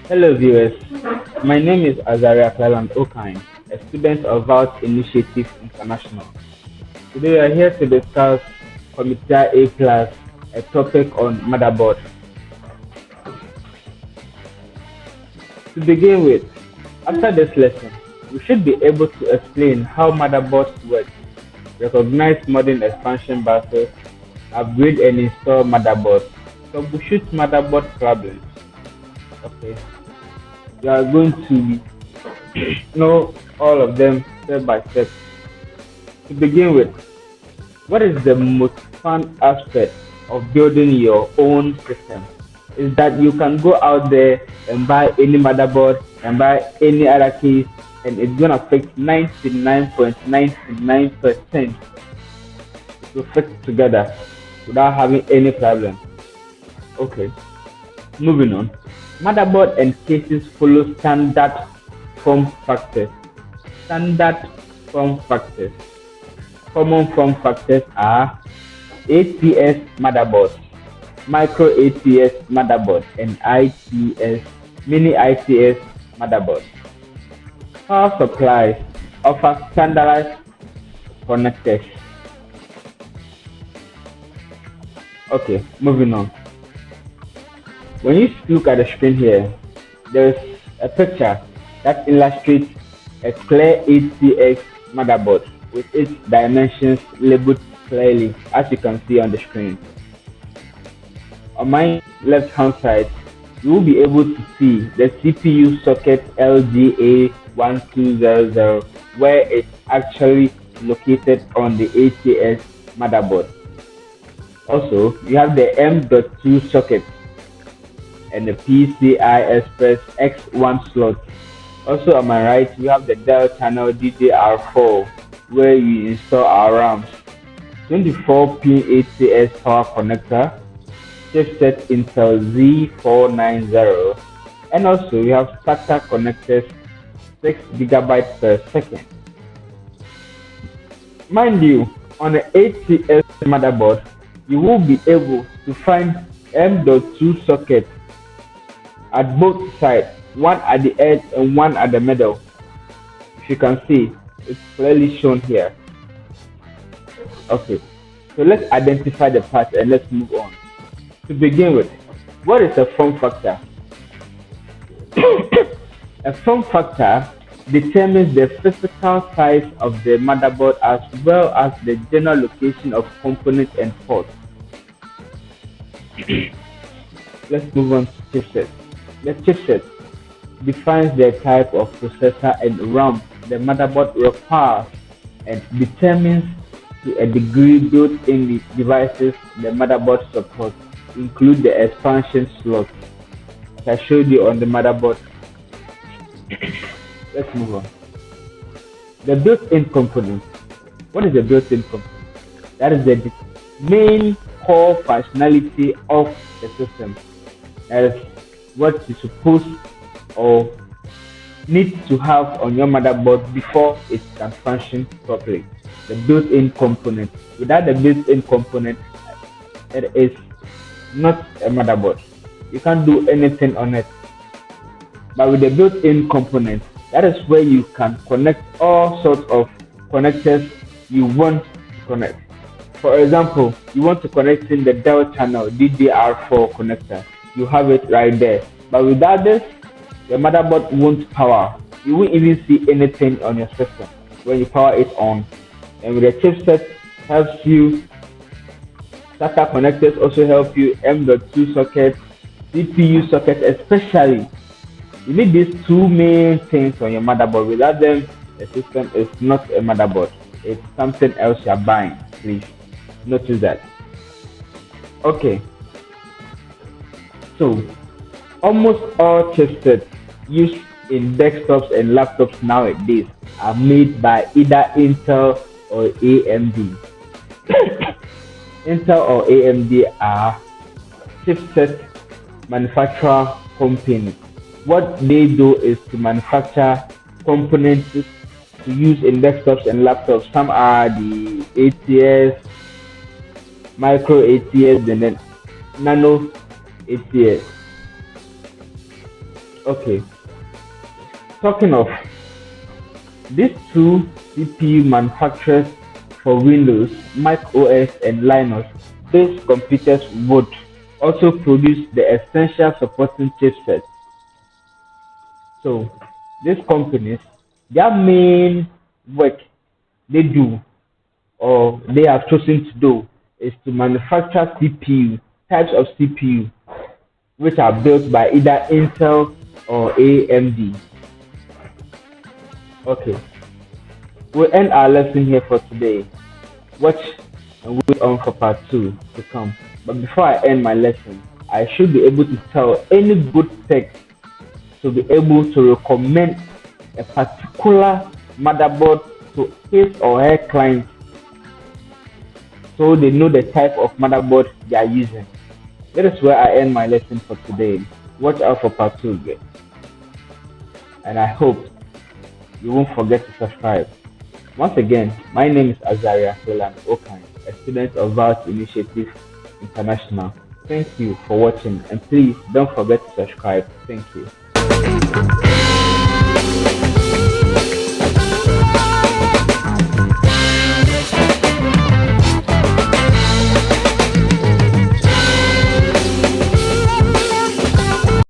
Hello viewers, my name is Azariah Okine, a student of Vouch Initiative International. Today we are here to discuss Computer A Plus, a topic on motherboard. To begin with, after this lesson, we should be able to explain how motherboards work, recognize modern expansion buses, upgrade and install motherboards, troubleshoot motherboard problems. Okay, we are going to know all of them step by step. To begin with, what is the most fun aspect of building your own system? Is that you can go out there and buy any motherboard and buy any other case, and it's gonna fix 99.99% to fit together without having any problem. Okay, moving on. Motherboard and cases follow standard form factors. Standard form factors. Common form factors are ATS motherboard, micro ATS motherboard, and ITS, mini ITS motherboard. Power supplies offer standardized connectors. Okay, moving on. When you look at the screen here, there is a picture that illustrates a clear ATX motherboard with its dimensions labeled clearly, as you can see on the screen. On my left hand side, you will be able to see the CPU socket LGA1200, where it's actually located on the ATX motherboard. Also, you have the M.2 socket and the PCI Express X1 slot. Also on my right, we have the Dell channel DDR4 where you install our RAMs, 24-pin ATX power connector, chipset Intel Z490, and also we have SATA connectors 6 GB per second. Mind you, on the ATX motherboard, you will be able to find M.2 sockets at both sides, one at the edge and one at the middle. If you can see, it's clearly shown here. Okay, so let's identify the parts and let's move on. To begin with, what is a form factor? A form factor determines the physical size of the motherboard as well as the general location of components and ports. Let's move on to chipset. The chipset defines the type of processor and RAM the motherboard requires and determines to a degree built-in devices the motherboard supports, include the expansion slot, as I showed you on the motherboard. Let's move on. The built-in component. What is the built-in component? That is the main core functionality of the system. That is what you're supposed or need to have on your motherboard before it can function properly. The built-in component. Without the built-in component, it is not a motherboard. You can't do anything on it. But with the built-in component, that is where you can connect all sorts of connectors you want to connect. For example, you want to connect in the Dell channel DDR4 connector. You have it right there. But without this, your motherboard won't power. You won't even see anything on your system when you power it on. And with the chipset, helps you. SATA connectors also help you. M.2 socket, CPU socket especially. You need these two main things on your motherboard. Without them, the system is not a motherboard. It's something else you're buying. Please notice that. Okay. So, almost all chipsets used in desktops and laptops nowadays are made by either Intel or AMD. Intel or AMD are chipset manufacturer companies. What they do is to manufacture components to use in desktops and laptops. Some are the ATS, micro ATS, and then nano ATS. Okay, talking of these two CPU manufacturers for Windows, Mac OS, and Linux based computers would also produce the essential supporting chipsets. So these companies, their main work they do or they have chosen to do is to manufacture CPU, types of CPU which are built by either Intel or AMD. Okay, we'll end our lesson here for today. Watch and wait on for part 2 to come. But before I end my lesson, I should be able to tell any good tech to be able to recommend a particular motherboard to his or her client so they know the type of motherboard they are using. That is where I end my lesson for today. Watch out for part 2 again. And I hope you won't forget to subscribe. Once again, my name is Azariah Okan, a student of Vouch Initiative International. Thank you for watching and please don't forget to subscribe. Thank you.